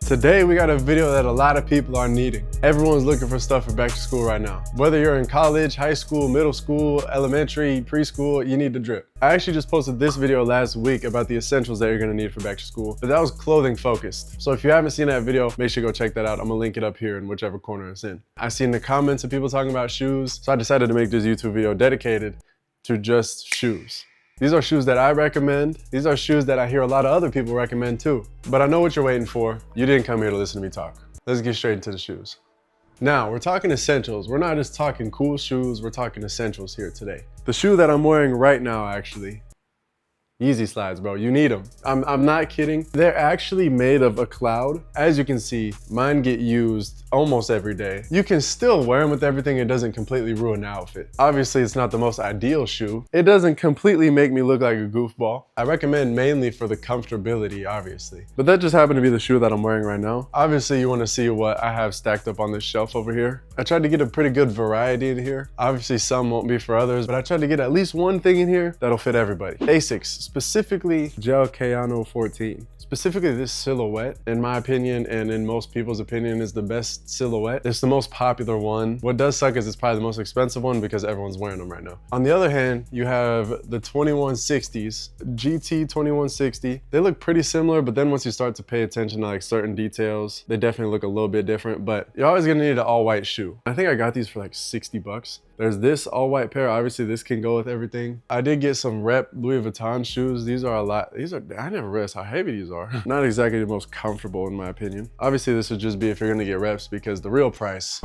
Today we got a video that a lot of people are needing. Everyone's looking for stuff for back to school right now. Whether you're in college, high school, middle school, elementary, preschool, you need the drip. I actually just posted this video last week about the essentials that you're gonna need for back to school, but that was clothing focused. So if you haven't seen that video, make sure you go check that out. I'm gonna link it up here in whichever corner it's in. I seen the comments of people talking about shoes, so I decided to make this YouTube video dedicated to just shoes. These are shoes that I recommend. These are shoes that I hear a lot of other people recommend too. But I know what you're waiting for. You didn't come here to listen to me talk. Let's get straight into the shoes. Now, we're talking essentials. We're not just talking cool shoes, we're talking essentials here today. The shoe that I'm wearing right now, actually, Yeezy slides, bro, you need them. I'm not kidding. They're actually made of a cloud. As you can see, mine get used almost every day. You can still wear them with everything. It doesn't completely ruin the outfit. Obviously, it's not the most ideal shoe. It doesn't completely make me look like a goofball. I recommend mainly for the comfortability, obviously. But that just happened to be the shoe that I'm wearing right now. Obviously, you want to see what I have stacked up on this shelf over here. I tried to get a pretty good variety in here. Obviously, some won't be for others, but I tried to get at least one thing in here that'll fit everybody. ASICS, specifically Gel Kayano 14. Specifically this silhouette, in my opinion, and in most people's opinion, is the best silhouette. It's the most popular one. What does suck is it's probably the most expensive one because everyone's wearing them right now. On the other hand, you have the 2160s, GT 2160. They look pretty similar, but then once you start to pay attention to like certain details, they definitely look a little bit different, but you're always gonna need an all white shoe. I think I got these for like 60 bucks. There's this all white pair. Obviously this can go with everything. I did get some rep Louis Vuitton shoes. These are a lot. I never realized how heavy these are. Not exactly the most comfortable in my opinion. Obviously this would just be if you're gonna get reps because the real price,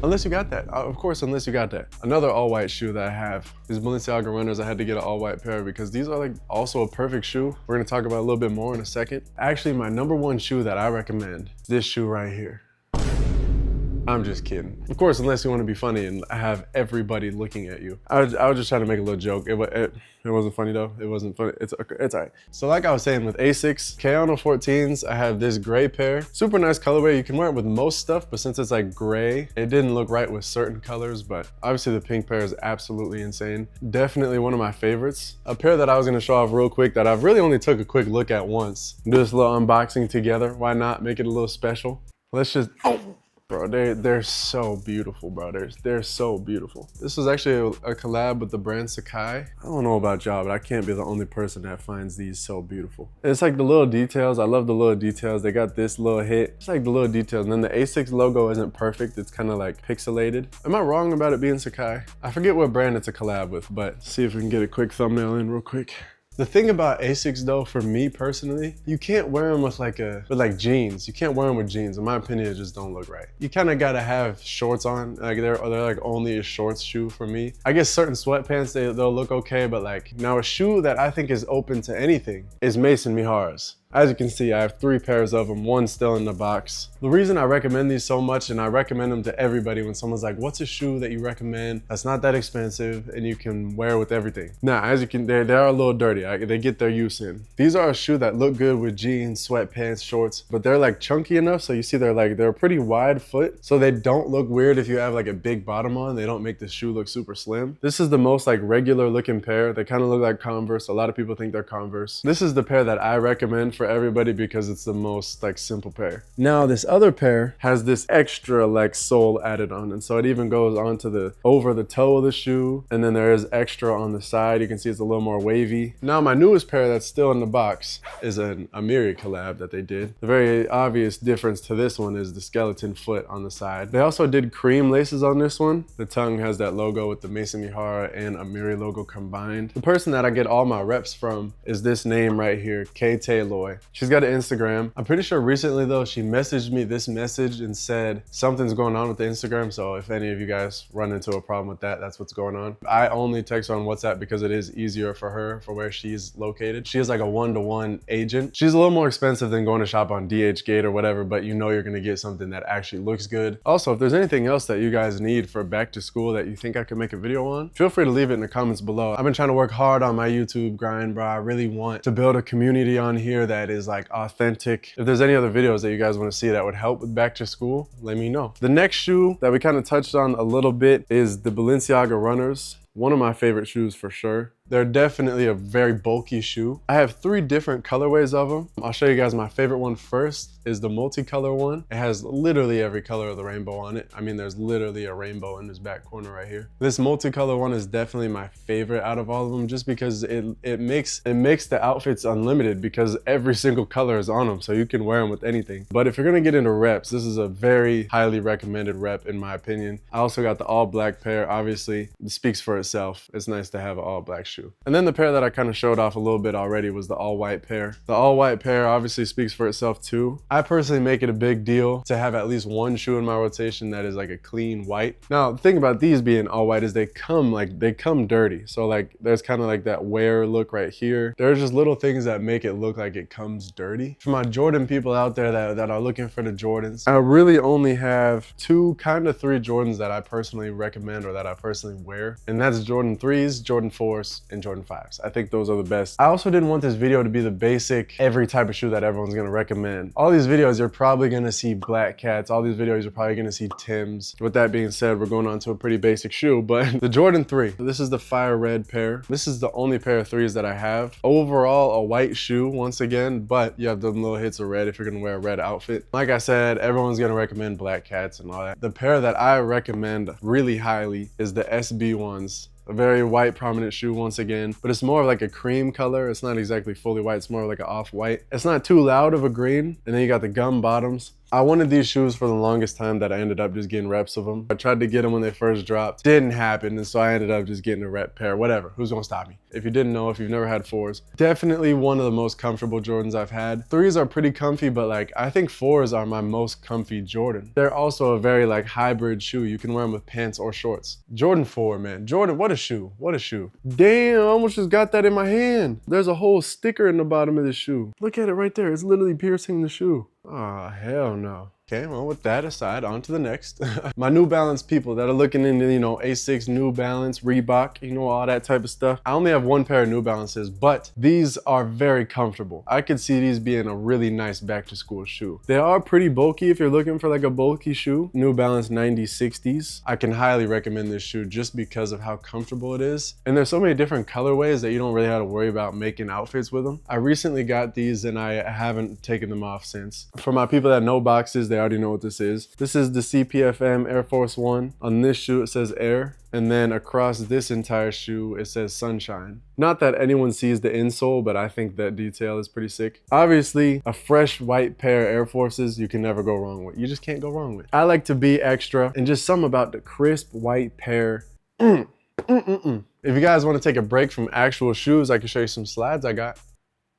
unless you got that, of course, unless you got that. Another all white shoe that I have is Balenciaga runners. I had to get an all white pair because these are like also a perfect shoe. We're gonna talk about a little bit more in a second. Actually, my number one shoe that I recommend is this shoe right here. I'm just kidding. Of course, unless you want to be funny and have everybody looking at you. I was just trying to make a little joke. It wasn't funny though. It wasn't funny. It's all right. So like I was saying with ASICS, Kayano 14s, I have this gray pair. Super nice colorway. You can wear it with most stuff, but since it's like gray, it didn't look right with certain colors, but obviously the pink pair is absolutely insane. Definitely one of my favorites. A pair that I was gonna show off real quick that I've really only took a quick look at once. Do this little unboxing together. Why not make it a little special? Let's just, bro, they're so beautiful, bro. They're so beautiful. This was actually a collab with the brand Sacai. I don't know about y'all, but I can't be the only person that finds these so beautiful. It's like the little details. I love the little details. They got this little hit. It's like the little details. And then the ASICS logo isn't perfect. It's kind of like pixelated. Am I wrong about it being Sacai? I forget what brand it's a collab with, but see if we can get a quick thumbnail in real quick. The thing about ASICS though, for me personally, you can't wear them with like jeans. You can't wear them with jeans. In my opinion, it just don't look right. You kind of gotta have shorts on. Like they're like only a shorts shoe for me. I guess certain sweatpants, they'll look okay, but like now a shoe that I think is open to anything is Mason Mihara's. As you can see, I have 3 pairs of them, one still in the box. The reason I recommend these so much, and I recommend them to everybody when someone's like, what's a shoe that you recommend that's not that expensive and you can wear with everything? Now, as you can, they are a little dirty. They get their use in. These are a shoe that look good with jeans, sweatpants, shorts, but they're like chunky enough. So you see they're a pretty wide foot. So they don't look weird if you have like a big bottom on. They don't make the shoe look super slim. This is the most like regular looking pair. They kind of look like Converse. A lot of people think they're Converse. This is the pair that I recommend for everybody because it's the most like simple pair. Now this other pair has this extra like sole added on, and so it even goes onto over the toe of the shoe, and then there is extra on the side. You can see it's a little more wavy. Now my newest pair that's still in the box is an Amiri collab that they did. The very obvious difference to this one is the skeleton foot on the side. They also did cream laces on this one. The tongue has that logo with the Mason Mihara and Amiri logo combined. The person that I get all my reps from is this name right here, K Taylor. She's got an Instagram. I'm pretty sure recently though, she messaged me this message and said something's going on with the Instagram. So if any of you guys run into a problem with that, that's what's going on. I only text her on WhatsApp because it is easier for her for where she's located. She is like a one-to-one agent. She's a little more expensive than going to shop on DHgate or whatever, but you know you're gonna get something that actually looks good. Also, if there's anything else that you guys need for back to school that you think I could make a video on, feel free to leave it in the comments below. I've been trying to work hard on my YouTube grind, bro. I really want to build a community on here that is like authentic. If there's any other videos that you guys want to see that would help with back to school, let me know. The next shoe that we kind of touched on a little bit is the Balenciaga runners. One of my favorite shoes for sure. They're definitely a very bulky shoe. I have 3 different colorways of them. I'll show you guys my favorite one first. Is the multicolor one. It has literally every color of the rainbow on it. I mean, there's literally a rainbow in this back corner right here. This multicolor one is definitely my favorite out of all of them, just because it makes the outfits unlimited, because every single color is on them, so you can wear them with anything. But if you're gonna get into reps, this is a very highly recommended rep in my opinion. I also got the all black pair. Obviously, it speaks for itself. It's nice to have an all black shoe. And then the pair that I kind of showed off a little bit already was the all white pair. The all white pair obviously speaks for itself too. I personally make it a big deal to have at least one shoe in my rotation that is like a clean white. Now, the thing about these being all white is they come dirty. So like there's kind of like that wear look right here. There's just little things that make it look like it comes dirty. For my Jordan people out there that are looking for the Jordans, I really only have 2, kind of 3 Jordans that I personally recommend or that I personally wear. And that's Jordan 3s, Jordan 4s, and Jordan 5s. I think those are the best. I also didn't want this video to be the basic, every type of shoe that everyone's gonna recommend. All these videos, you're probably gonna see Black Cats. All these videos, you're probably gonna see Tims. With that being said, we're going on to a pretty basic shoe, but the Jordan 3. This is the fire red pair. This is the only pair of 3s that I have. Overall, a white shoe once again, but you have them little hits of red if you're gonna wear a red outfit. Like I said, everyone's gonna recommend Black Cats and all that. The pair that I recommend really highly is the SB ones. A very white prominent shoe once again, but it's more of like a cream color. It's not exactly fully white, it's more like an off-white. It's not too loud of a green, and then you got the gum bottoms. I wanted these shoes for the longest time that I ended up just getting reps of them. I tried to get them when they first dropped. Didn't happen, and so I ended up just getting a rep pair. Whatever, who's gonna stop me? If you didn't know, if you've never had 4s, definitely one of the most comfortable Jordans I've had. 3s are pretty comfy, but like I think 4s are my most comfy Jordan. They're also a very like hybrid shoe. You can wear them with pants or shorts. Jordan 4, man. Jordan, what a shoe, what a shoe. Damn, I almost just got that in my hand. There's a whole sticker in the bottom of the shoe. Look at it right there, it's literally piercing the shoe. Oh, hell no. Okay, well, with that aside, on to the next. My New Balance people that are looking into, you know, ASICS, New Balance, Reebok, you know, all that type of stuff. I only have 1 pair of New Balances, but these are very comfortable. I could see these being a really nice back to school shoe. They are pretty bulky if you're looking for like a bulky shoe. New Balance 9060s. I can highly recommend this shoe just because of how comfortable it is. And there's so many different colorways that you don't really have to worry about making outfits with them. I recently got these and I haven't taken them off since. For my people that know boxes, they already know what this is. This is the CPFM Air Force One. On this shoe, it says Air. And then across this entire shoe, it says Sunshine. Not that anyone sees the insole, but I think that detail is pretty sick. Obviously, a fresh white pair of Air Forces, you can never go wrong with. You just can't go wrong with. I like to be extra, and just something about the crisp white pair. If you guys want to take a break from actual shoes, I can show you some slides I got.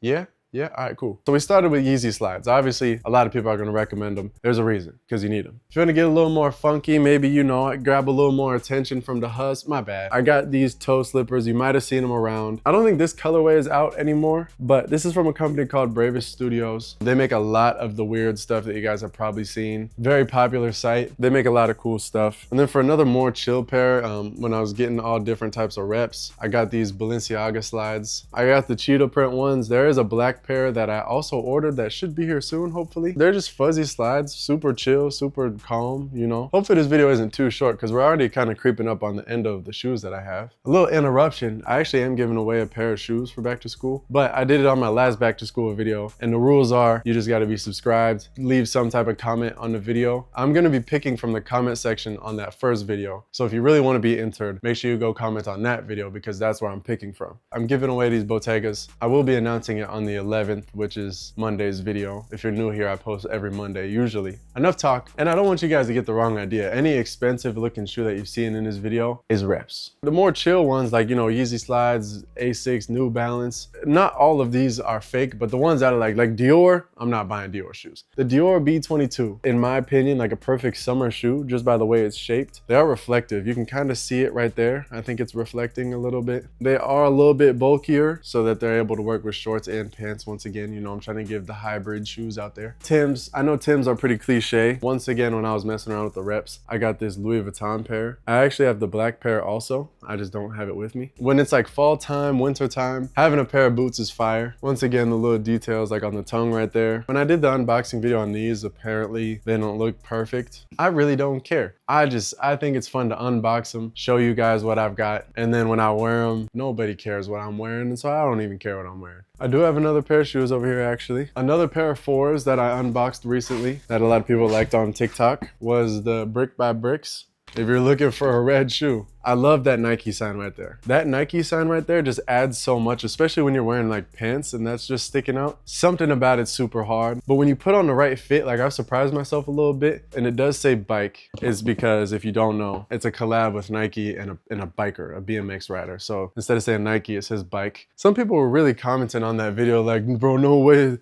Yeah? Yeah, all right, cool. So we started with Yeezy slides. Obviously, a lot of people are gonna recommend them. There's a reason, because you need them. If you wanna get a little more funky, maybe, you know, grab a little more attention from the husk, my bad. I got these toe slippers. You might have seen them around. I don't think this colorway is out anymore, but this is from a company called Bravest Studios. They make a lot of the weird stuff that you guys have probably seen. Very popular site. They make a lot of cool stuff. And then for another more chill pair, when I was getting all different types of reps, I got these Balenciaga slides. I got the cheetah print ones. There is a black pair that I also ordered that should be here soon, hopefully. They're just fuzzy slides, super chill, super calm, you know. Hopefully this video isn't too short because we're already kind of creeping up on the end of the shoes that I have. A little interruption. I actually am giving away a pair of shoes for back to school, but I did it on my last back to school video, and the rules are you just got to be subscribed, leave some type of comment on the video. I'm going to be picking from the comment section on that first video. So if you really want to be entered, make sure you go comment on that video because that's where I'm picking from. I'm giving away these Bottegas. I will be announcing it on the 11th, which is Monday's video. If you're new here, I post every Monday usually. Enough talk, and I don't want you guys to get the wrong idea. Any expensive looking shoe that you've seen in this video is reps. The more chill ones, like, you know, Yeezy slides, ASICS, New Balance, not all of these are fake, but the ones that are like Dior, I'm not buying Dior shoes. The Dior B22, in my opinion, like a perfect summer shoe just by the way it's shaped. They are reflective. You can kind of see it right there. I think it's reflecting a little bit. They are a little bit bulkier so that they're able to work with shorts and pants. Once again, you know, I'm trying to give the hybrid shoes out there. Tims, I know Tims are pretty cliche. Once again, when I was messing around with the reps, I got this Louis Vuitton pair. I actually have the black pair also. I just don't have it with me. When it's like fall time, winter time, having a pair of boots is fire. Once again, the little details like on the tongue right there. When I did the unboxing video on these, apparently they don't look perfect. I really don't care. I think it's fun to unbox them, show you guys what I've got. And then when I wear them, nobody cares what I'm wearing. And so I don't even care what I'm wearing. I do have another pair of shoes over here, actually. Another pair of 4s that I unboxed recently that a lot of people liked on TikTok was the Brick by Bricks. If you're looking for a red shoe, I love that Nike sign right there. That Nike sign right there just adds so much, especially when you're wearing like pants and that's just sticking out. Something about it's super hard. But when you put on the right fit, like I surprised myself a little bit, and it does say bike, is because if you don't know, it's a collab with Nike and a biker, a BMX rider. So instead of saying Nike, it says bike. Some people were really commenting on that video like, bro, no way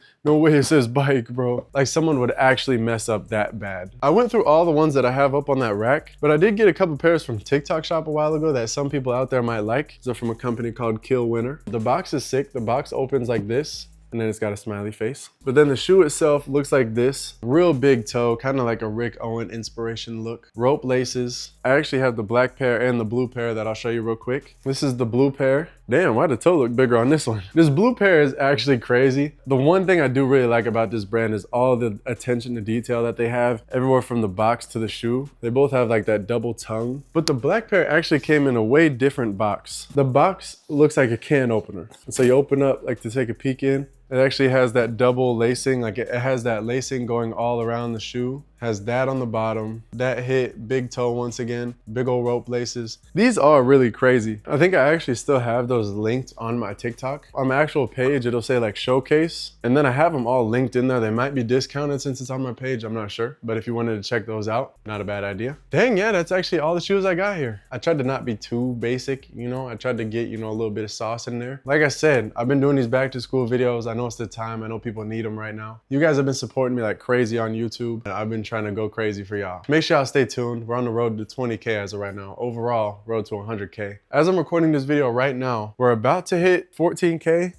it says bike, bro. Like someone would actually mess up that bad. I went through all the ones that I have up on that rack, but I did get a couple pairs from TikTok Shop a while ago that some people out there might like. These are from a company called Kill Winner. The box is sick. The box opens like this, and then it's got a smiley face. But then the shoe itself looks like this. Real big toe, kind of like a Rick Owen inspiration look. Rope laces. I actually have the black pair and the blue pair that I'll show you real quick. This is the blue pair. Damn, why did the toe look bigger on this one? This blue pair is actually crazy. The one thing I do really like about this brand is all the attention to detail that they have, everywhere from the box to the shoe. They both have like that double tongue. But the black pair actually came in a way different box. The box looks like a can opener. And so you open up like to take a peek in. It actually has that double lacing, like it has that lacing going all around the shoe. Has that on the bottom, that hit, big toe once again, big old rope laces. These are really crazy. I think I actually still have those linked on my TikTok. On my actual page, it'll say like showcase, and then I have them all linked in there. They might be discounted since it's on my page, I'm not sure. But if you wanted to check those out, not a bad idea. Dang, yeah, that's actually all the shoes I got here. I tried to not be too basic, you know? I tried to get, you know, a little bit of sauce in there. Like I said, I've been doing these back to school videos. I know it's the time. I know people need them right now. You guys have been supporting me like crazy on YouTube, and I've been trying to go crazy for y'all. Make sure y'all stay tuned. We're on the road to 20K as of right now. Overall, road to 100K. As I'm recording this video right now, we're about to hit 14K.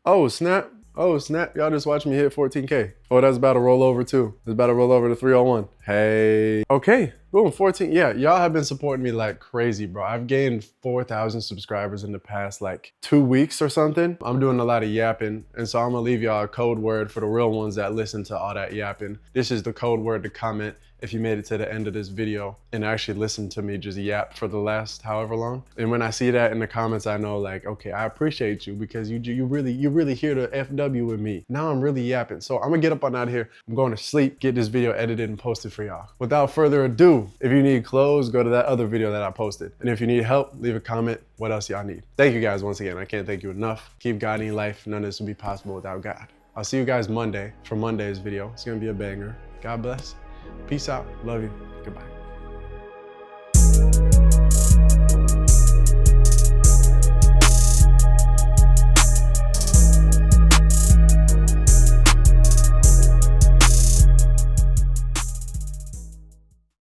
Oh, snap. Oh, snap. Y'all just watched me hit 14K. Oh, that's about to roll over too. It's about to roll over to 301. Hey. Okay. Boom, 14. Yeah, y'all have been supporting me like crazy, bro. I've gained 4,000 subscribers in the past like 2 weeks or something. I'm doing a lot of yapping, and so I'm gonna leave y'all a code word for the real ones that listen to all that yapping. This is the code word to comment if you made it to the end of this video and actually listened to me just yap for the last however long. And when I see that in the comments, I know like, okay, I appreciate you because you really here to FW with me. Now I'm really yapping. So I'm gonna get up on out of here. I'm going to sleep, get this video edited and posted for y'all. Without further ado, if you need clothes, go to that other video that I posted. And if you need help, leave a comment. What else y'all need? Thank you guys once again. I can't thank you enough. Keep God in your life. None of this would be possible without God. I'll see you guys Monday for Monday's video. It's gonna be a banger. God bless. Peace out. Love you. Goodbye.